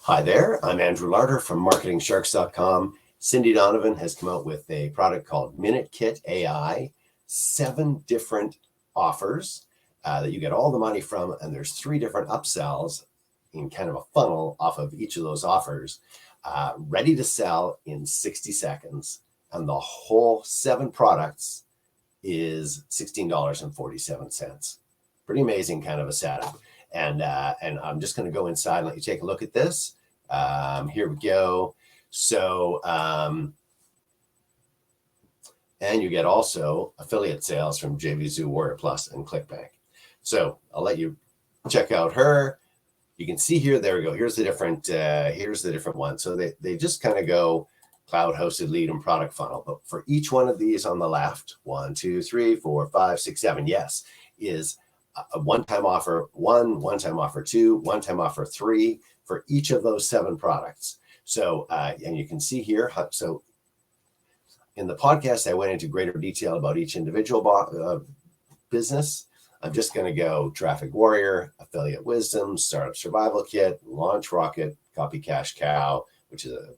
Hi there, I'm Andrew Larder from marketingsharks.com. Cindy Donovan has come out with a product called Minute Kit AI, 7 different offers that you get all the money from, and there's 3 different upsells in kind of a funnel off of each of those offers, ready to sell in 60 seconds. And the whole 7 products is $16.47. Pretty amazing kind of a setup. And I'm just going to go inside and let you take a look at this. Here we go. So, and you get also affiliate sales from JVZoo, Warrior Plus, and ClickBank. So I'll let you check out her. You can see here, there we go. Here's the different one. So they just kind of go cloud hosted lead and product funnel. But for each one of these on the left, 1, 2, 3, 4, 5, 6, 7, yes, is a one-time offer 1, one-time offer 2, one-time offer 3 for each of those 7 products. So, and you can see here, so in the podcast, I went into greater detail about each individual business. I'm just going to go Traffic Warrior, Affiliate Wisdom, Startup Survival Kit, Launch Rocket, Copy Cash Cow, which is a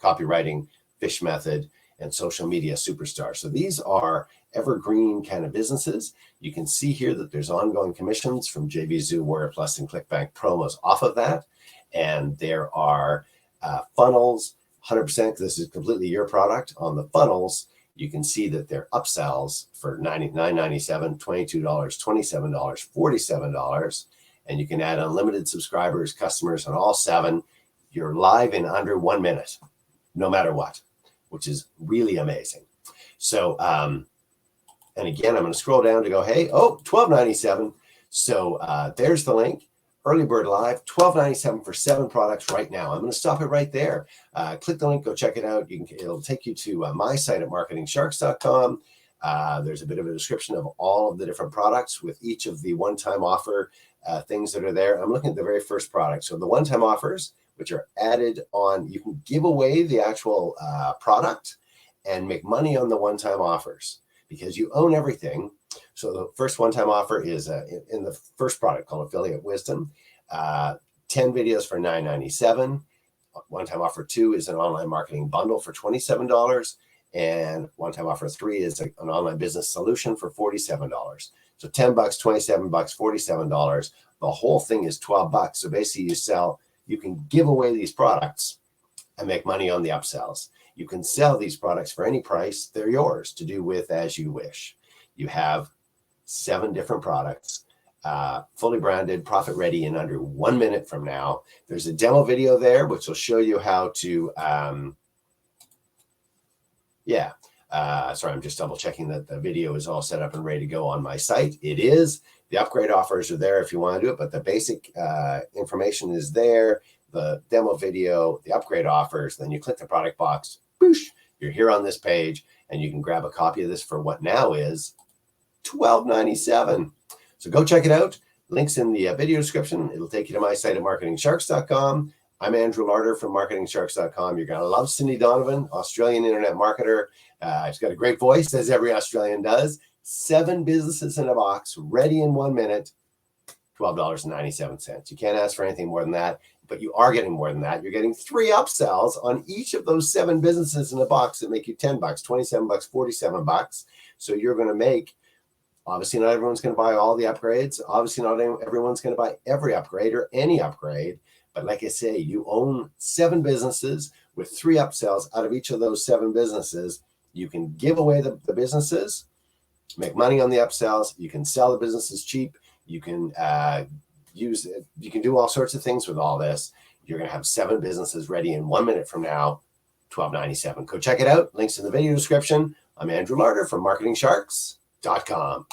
copywriting fish method, and Social Media Superstar. So these are evergreen kind of businesses. You can see here that there's ongoing commissions from JVZoo, Warrior Plus, and ClickBank promos off of that. And there are funnels, 100%, this is completely your product. On the funnels, you can see that they're upsells for $99.97, $22, $27, $47. And you can add unlimited subscribers, customers on all 7. You're live in under 1 minute, no matter what, which is really amazing. So, and again, I'm going to scroll down to go, hey, $12.97. So there's the link. Early Bird Live, $12.97 for 7 products right now. I'm going to stop it right there. Click the link, go check it out. It'll take you to my site at marketingsharks.com. There's a bit of a description of all of the different products with each of the one-time offer things that are there. I'm looking at the very first product. So the one-time offers, which are added on, you can give away the actual product and make money on the one-time offers because you own everything. So the first one-time offer is in the first product called Affiliate Wisdom, 10 videos for $9.97. One-time offer 2 is an online marketing bundle for $27. And one-time offer 3 is an online business solution for $47. So $10, $27, $47. The whole thing is $12. So basically you can give away these products and make money on the upsells. You can sell these products for any price. They're yours to do with as you wish. You have 7 different products, fully branded, profit ready in under 1 minute from now. There's a demo video there, which will show you how to, sorry, I'm just double checking that the video is all set up and ready to go on my site. It is. The upgrade offers are there if you want to do it, but the basic information is there. The demo video, the upgrade offers, then you click the product box, boosh, you're here on this page, and you can grab a copy of this for what now is $12.97. So go check it out. Links in the video description. It'll take you to my site at marketingsharks.com. I'm Andrew Larder from marketingsharks.com. You're going to love Cindy Donovan, Australian internet marketer. She's got a great voice, as every Australian does. 7 businesses in a box, ready in 1 minute, $12.97. You can't ask for anything more than that, but you are getting more than that. You're getting 3 upsells on each of those 7 businesses in a box that make you $10, $27, $47. So you're going to make, obviously not everyone's going to buy all the upgrades. Obviously not everyone's going to buy every upgrade or any upgrade. But like I say, you own 7 businesses with 3 upsells out of each of those 7 businesses. You can give away the businesses, make money on the upsells. You can sell the businesses cheap. You can you can do all sorts of things with all this. You're going to have 7 businesses ready in 1 minute from now, $12.97. Go check it out. Links in the video description. I'm Andrew Larder from marketingsharks.com.